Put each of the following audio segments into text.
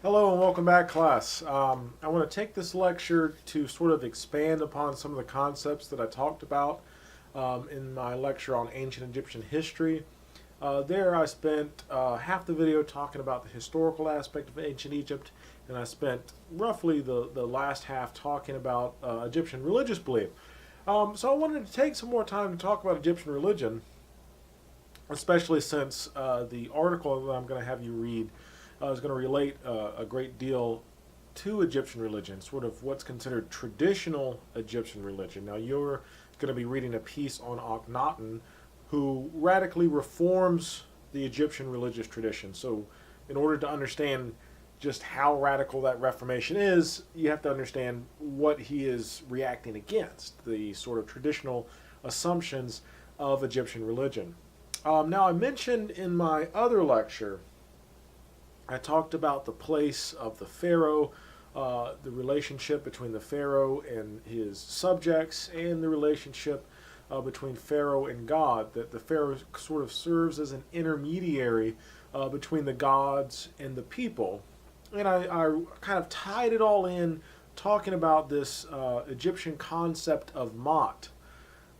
Hello and welcome back, class. I want to take this lecture to sort of expand upon some of the concepts that I talked about in my lecture on ancient Egyptian history. There I spent half the video talking about the historical aspect of ancient Egypt, and I spent roughly the last half talking about Egyptian religious belief. So I wanted to take some more time to talk about Egyptian religion, especially since the article that I'm going to have you read is going to relate a great deal to Egyptian religion, sort of what's considered traditional Egyptian religion. Now, you're going to be reading a piece on Akhenaten, who radically reforms the Egyptian religious tradition. So, in order to understand just how radical that reformation is, you have to understand what he is reacting against, the sort of traditional assumptions of Egyptian religion. Now, I mentioned in my other lecture, I talked about the place of the pharaoh, the relationship between the pharaoh and his subjects, and the relationship between pharaoh and God, that the pharaoh sort of serves as an intermediary between the gods and the people. And I kind of tied it all in talking about this Egyptian concept of Ma'at.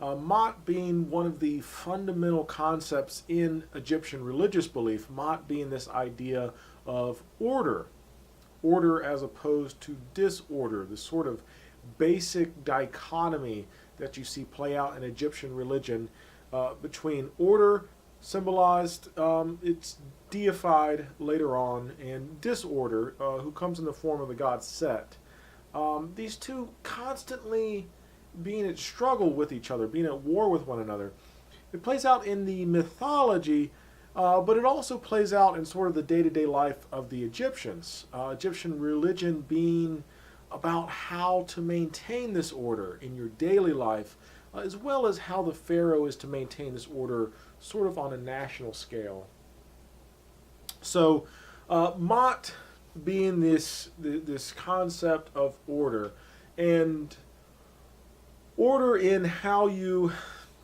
Ma'at being one of the fundamental concepts in Egyptian religious belief, Ma'at being this idea of order as opposed to disorder, the sort of basic dichotomy that you see play out in Egyptian religion between order, symbolized, it's deified later on, and disorder, who comes in the form of the god Set. These two constantly being at struggle with each other, being at war with one another. It plays out in the mythology, but it also plays out in sort of the day-to-day life of the Egyptians. Egyptian religion being about how to maintain this order in your daily life, as well as how the pharaoh is to maintain this order sort of on a national scale. So, Ma'at being this concept of order, and order in how you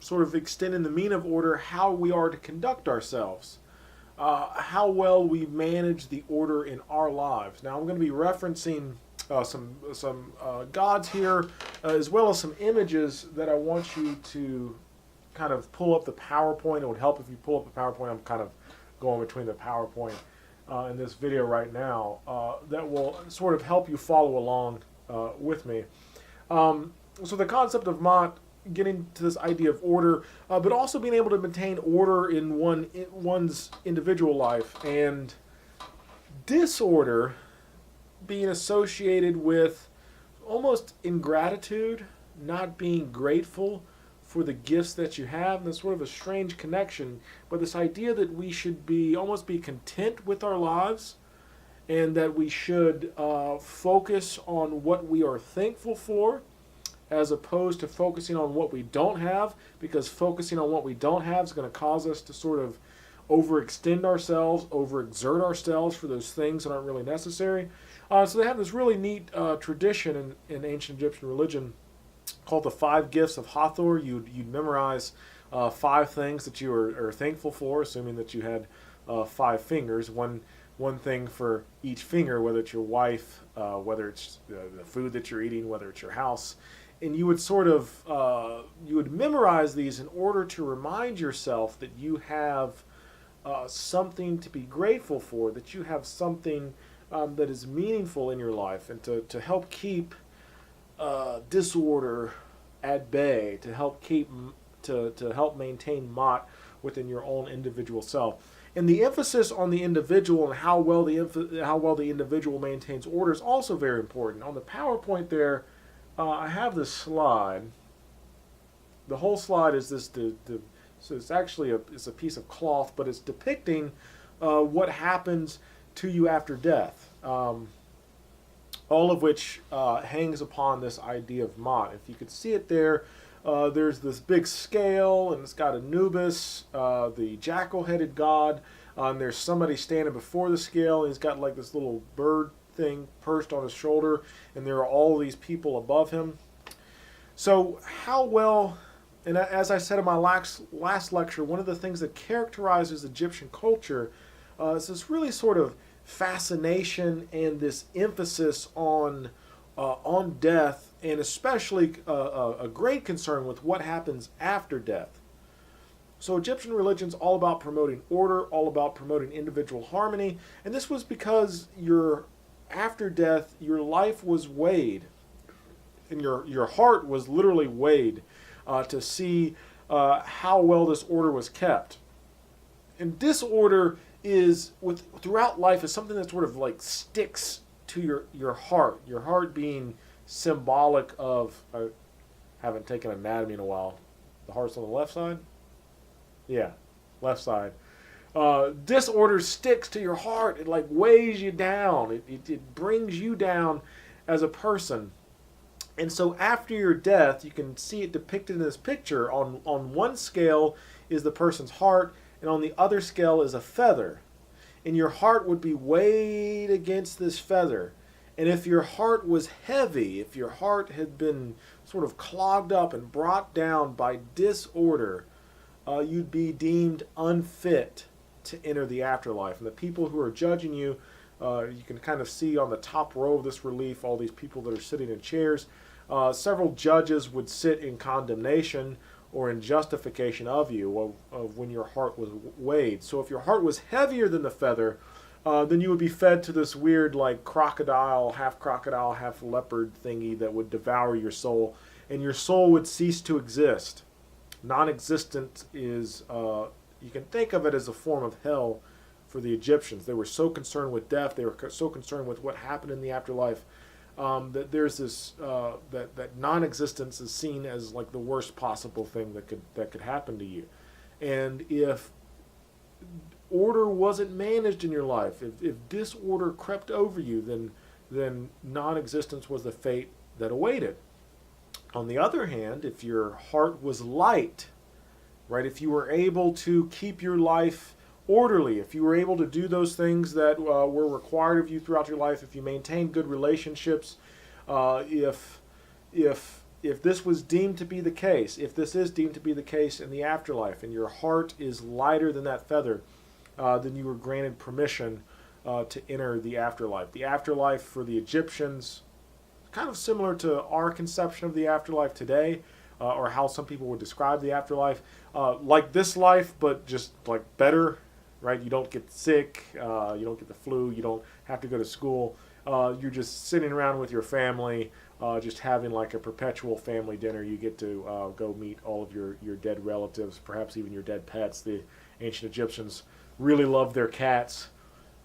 sort of extend in the meaning of order, how we are to conduct ourselves, how well we manage the order in our lives. Now, I'm going to be referencing some gods here, as well as some images that I want you to kind of pull up the PowerPoint. It would help if you pull up the PowerPoint. I'm kind of going between the PowerPoint and this video right now. That will sort of help you follow along with me. So the concept of Ma'at, getting to this idea of order, but also being able to maintain order in one's individual life, and disorder being associated with almost ingratitude, not being grateful for the gifts that you have, and there's sort of a strange connection, but this idea that we should almost be content with our lives, and that we should focus on what we are thankful for, as opposed to focusing on what we don't have, because focusing on what we don't have is going to cause us to sort of overextend ourselves, overexert ourselves for those things that aren't really necessary. So they have this really neat tradition in ancient Egyptian religion called the 5 gifts of Hathor. You'd memorize 5 things that you are thankful for, assuming that you had 5 fingers, one thing for each finger, whether it's your wife, whether it's the food that you're eating, whether it's your house. And you would sort of, you would memorize these in order to remind yourself that you have something to be grateful for, that you have something that is meaningful in your life, and to help keep disorder at bay, to help help maintain Ma'at within your own individual self. And the emphasis on the individual and how well the individual maintains order is also very important. On the PowerPoint there, I have this slide. The whole slide is this. So it's actually it's a piece of cloth, but it's depicting what happens to you after death. All of which hangs upon this idea of Ma'at. If you could see it there, there's this big scale, and it's got Anubis, the jackal-headed god, and there's somebody standing before the scale, and he's got like this little bird thing perched on his shoulder, and there are all these people above him. So how well, and as I said in my last lecture, one of the things that characterizes Egyptian culture is this really sort of fascination and this emphasis on death, and especially a great concern with what happens after death. So Egyptian religion's all about promoting order, all about promoting individual harmony, and this was because after death, your life was weighed, and your heart was literally weighed to see how well this order was kept. And disorder throughout life is something that sort of like sticks to your heart being symbolic of, I haven't taken anatomy in a while, the heart's on the left side? Yeah, left side. Disorder sticks to your heart. It like weighs you down. It brings you down as a person. And so after your death, you can see it depicted in this picture. On one scale is the person's heart, and on the other scale is a feather. And your heart would be weighed against this feather. And if your heart was heavy, if your heart had been sort of clogged up and brought down by disorder, you'd be deemed unfit to enter the afterlife. And the people who are judging you, you can kind of see on the top row of this relief all these people that are sitting in chairs. Several judges would sit in condemnation or in justification of you, of when your heart was weighed. So if your heart was heavier than the feather, then you would be fed to this weird like crocodile, half leopard thingy that would devour your soul, and your soul would cease to exist. Non-existent is, you can think of it as a form of hell for the Egyptians. They were so concerned with death, they were so concerned with what happened in the afterlife, that there's this, that non-existence is seen as like the worst possible thing that could happen to you. And if order wasn't managed in your life, if disorder crept over you, then non-existence was the fate that awaited. On the other hand, if your heart was light, right, if you were able to keep your life orderly, if you were able to do those things that were required of you throughout your life, if you maintained good relationships, if this was deemed to be the case, if this is deemed to be the case in the afterlife, and your heart is lighter than that feather, then you were granted permission to enter the afterlife. The afterlife for the Egyptians, kind of similar to our conception of the afterlife today, or how some people would describe the afterlife, like this life, but just like better, right? You don't get sick, you don't get the flu, you don't have to go to school. You're just sitting around with your family, just having like a perpetual family dinner. You get to go meet all of your dead relatives, perhaps even your dead pets. The ancient Egyptians really loved their cats,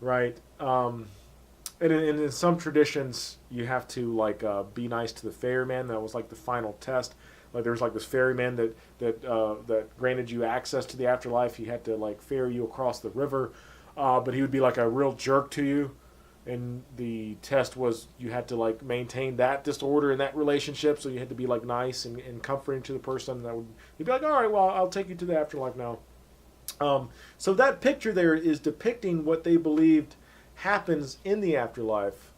right? And in some traditions, you have to like be nice to the ferryman. That was like the final test. Like there was like this ferryman that granted you access to the afterlife. He had to like ferry you across the river, but he would be like a real jerk to you. And the test was you had to like maintain that disorder in that relationship. So you had to be like nice and comforting to the person. You'd be like, all right, well, I'll take you to the afterlife now. So that picture there is depicting what they believed happens in the afterlife,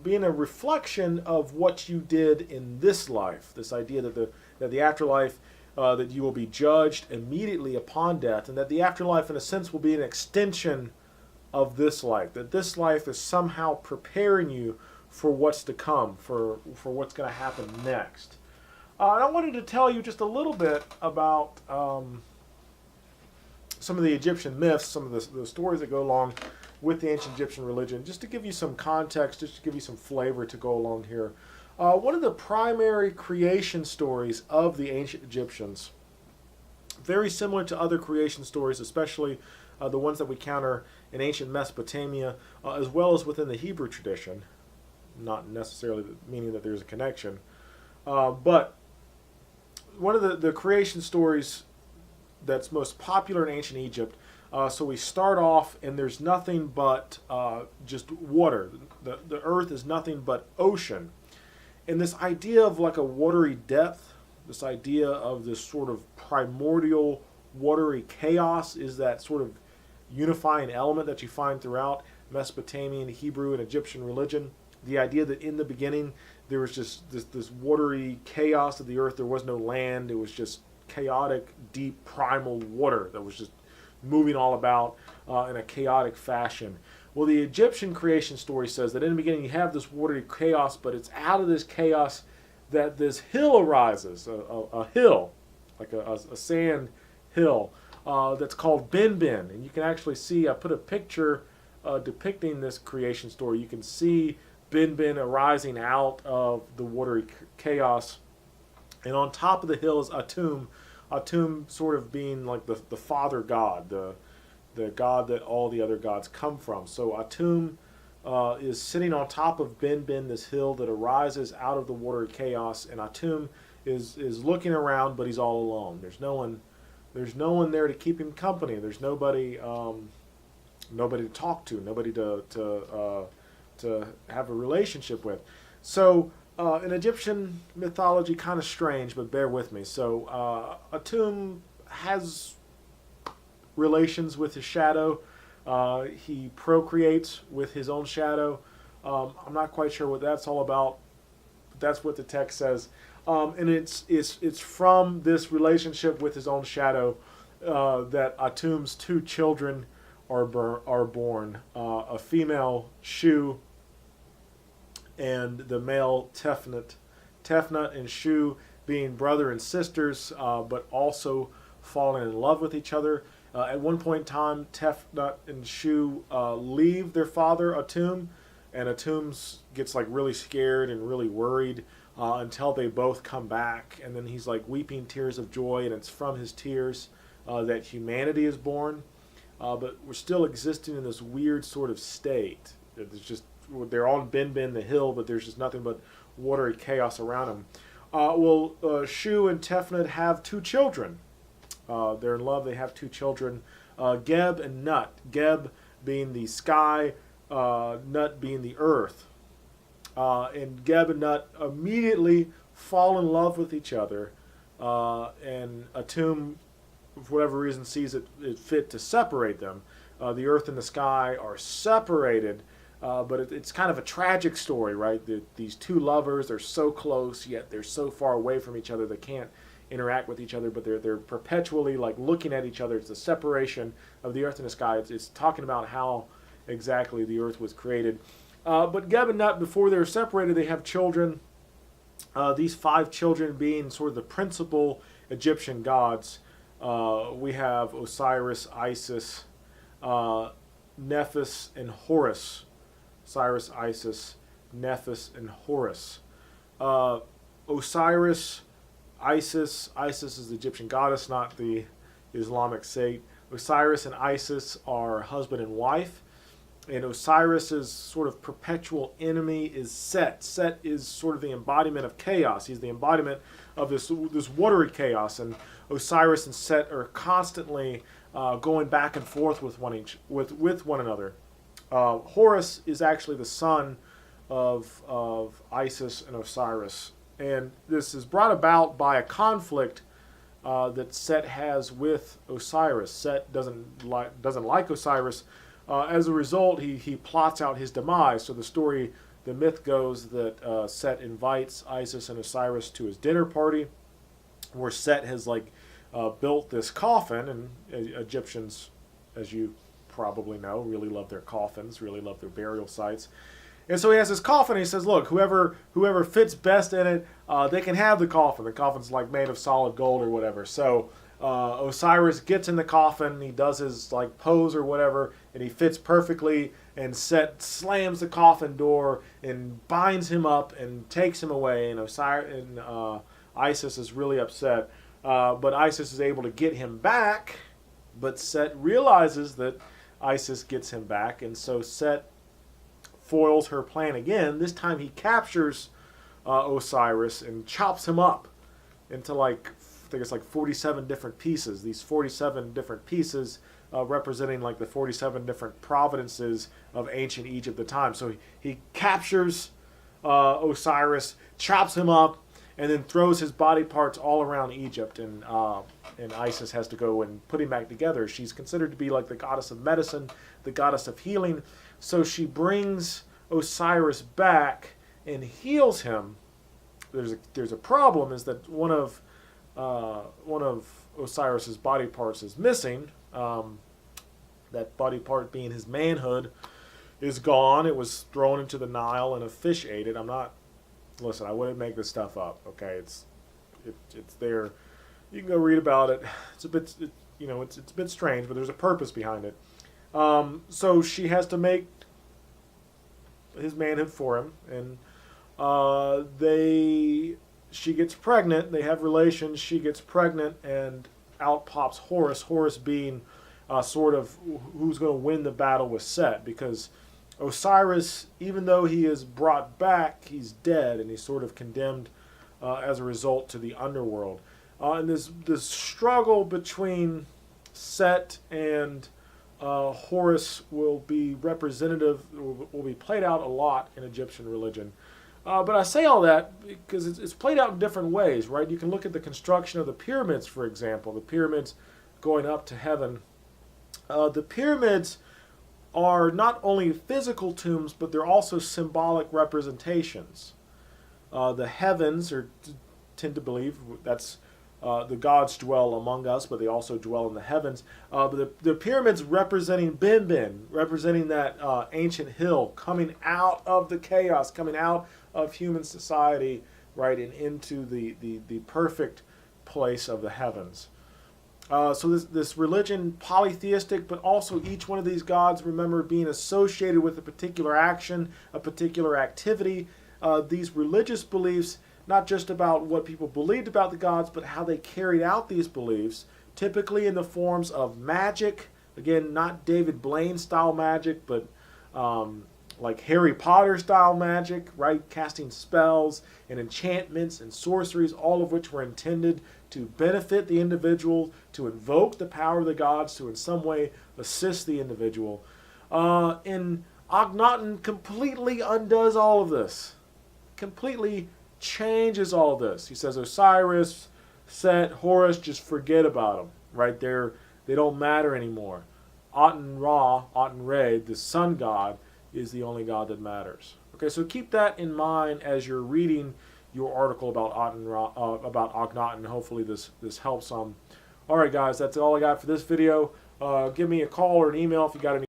being a reflection of what you did in this life. This idea that the afterlife, that you will be judged immediately upon death, and that the afterlife in a sense will be an extension of this life, that this life is somehow preparing you for what's to come, for what's going to happen next. And I wanted to tell you just a little bit about some of the Egyptian myths, some of the stories that go along with the ancient Egyptian religion, just to give you some context, just to give you some flavor to go along here. One of the primary creation stories of the ancient Egyptians, very similar to other creation stories, especially the ones that we counter in ancient Mesopotamia, as well as within the Hebrew tradition, not necessarily meaning that there's a connection, but one of the creation stories that's most popular in ancient Egypt. So we start off and there's nothing but just water. The earth is nothing but ocean. And this idea of like a watery depth, this idea of this sort of primordial watery chaos is that sort of unifying element that you find throughout Mesopotamian, Hebrew, and Egyptian religion. The idea that in the beginning there was just this watery chaos of the earth. There was no land. It was just chaotic, deep, primal water that was just moving all about in a chaotic fashion. Well, the Egyptian creation story says that in the beginning you have this watery chaos, but it's out of this chaos that this hill arises, a hill, like a sand hill, that's called Ben Ben. And you can actually see, I put a picture depicting this creation story. You can see Ben Ben arising out of the watery chaos. And on top of the hill is Atum, Atum sort of being like the father god, the god that all the other gods come from. So Atum is sitting on top of Ben Ben, this hill that arises out of the watery chaos, and Atum is looking around, but he's all alone. There's no one there to keep him company. There's nobody nobody to talk to, nobody to have a relationship with. So in Egyptian mythology, kind of strange, but bear with me. So Atum has relations with his shadow. He procreates with his own shadow. I'm not quite sure what that's all about, but that's what the text says. And it's from this relationship with his own shadow that Atum's two children are born. A female Shu and the male Tefnut. Tefnut and Shu being brother and sisters, but also falling in love with each other. At one point in time, Tefnut and Shu leave their father Atum, and Atum gets like really scared and really worried until they both come back, and then he's like weeping tears of joy, and it's from his tears that humanity is born. But we're still existing in this weird sort of state. They're on Ben Ben the hill, but there's just nothing but watery chaos around them. Shu and Tefnut have two children. They're in love. They have two children, Geb and Nut. Geb being the sky, Nut being the earth. And Geb and Nut immediately fall in love with each other. And Atum, for whatever reason, sees it fit to separate them. The earth and the sky are separated, but it's kind of a tragic story, right? These two lovers are so close, yet they're so far away from each other they can't interact with each other, but they're perpetually like looking at each other. It's the separation of the earth and the sky. It's talking about how exactly the earth was created. But Geb and Nut, before they're separated, they have children. These 5 children being sort of the principal Egyptian gods. We have Osiris, Isis, Nephthys, and Horus. Osiris, Isis, Nephthys, and Horus. Osiris, Isis is the Egyptian goddess, not the Islamic state. Osiris and Isis are husband and wife. And Osiris's sort of perpetual enemy is Set. Set is sort of the embodiment of chaos. He's the embodiment of this watery chaos. And Osiris and Set are constantly going back and forth with one another. Horus is actually the son of Isis and Osiris. And this is brought about by a conflict that Set has with Osiris. Set doesn't like Osiris. As a result, he plots out his demise. So the myth goes that Set invites Isis and Osiris to his dinner party, where Set has built this coffin. And Egyptians, as you probably know, really love their coffins, really love their burial sites. And so he has this coffin, and he says, look, whoever fits best in it, they can have the coffin. The coffin's made of solid gold or whatever. So Osiris gets in the coffin, he does his pose or whatever, and he fits perfectly, and Set slams the coffin door and binds him up and takes him away, and Isis is really upset. But Isis is able to get him back, but Set realizes that Isis gets him back, and so Set foils her plan again. This time he captures Osiris and chops him up into I think it's 47 different pieces. These 47 different pieces representing the 47 different providences of ancient Egypt at the time. So he captures Osiris, chops him up, and then throws his body parts all around Egypt. And Isis has to go and put him back together. She's considered to be the goddess of medicine, the goddess of healing. So she brings Osiris back and heals him. There's a problem, is that one of Osiris's body parts is missing. That body part being his manhood. is gone. It was thrown into the Nile and a fish ate it. Listen, I wouldn't make this stuff up. Okay, it's there. You can go read about it. It's a bit, it's a bit strange, but there's a purpose behind it. So she has to make his manhood for him, and she gets pregnant. They have relations. She gets pregnant, and out pops Horus. Horus being sort of who's going to win the battle with Set, because Osiris, even though he is brought back, he's dead, and he's sort of condemned as a result to the underworld. And this struggle between Set and Horus will be will be played out a lot in Egyptian religion. But I say all that because it's played out in different ways, right? You can look at the construction of the pyramids, for example, the pyramids going up to heaven. The pyramids are not only physical tombs, but they're also symbolic representations. The heavens tend to believe that's the gods dwell among us, but they also dwell in the heavens. But the pyramids representing Bin, representing that ancient hill coming out of the chaos, coming out of human society, right, and into the perfect place of the heavens. So this religion, polytheistic, but also each one of these gods, remember, being associated with a particular action, a particular activity. These religious beliefs, not just about what people believed about the gods, but how they carried out these beliefs, typically in the forms of magic. Again, not David Blaine style magic, but like Harry Potter style magic, right? Casting spells and enchantments and sorceries, all of which were intended to benefit the individual, to invoke the power of the gods, to in some way assist the individual. And Akhenaten completely undoes all of this. Completely changes all this. He says Osiris, Set, Horus, just forget about them, right? They don't matter anymore. Aten-Re, the sun god, is the only god that matters. Okay, so keep that in mind as you're reading your article about about Akhenaten. Hopefully this helps some. All right, guys, that's all I got for this video. Give me a call or an email if you got any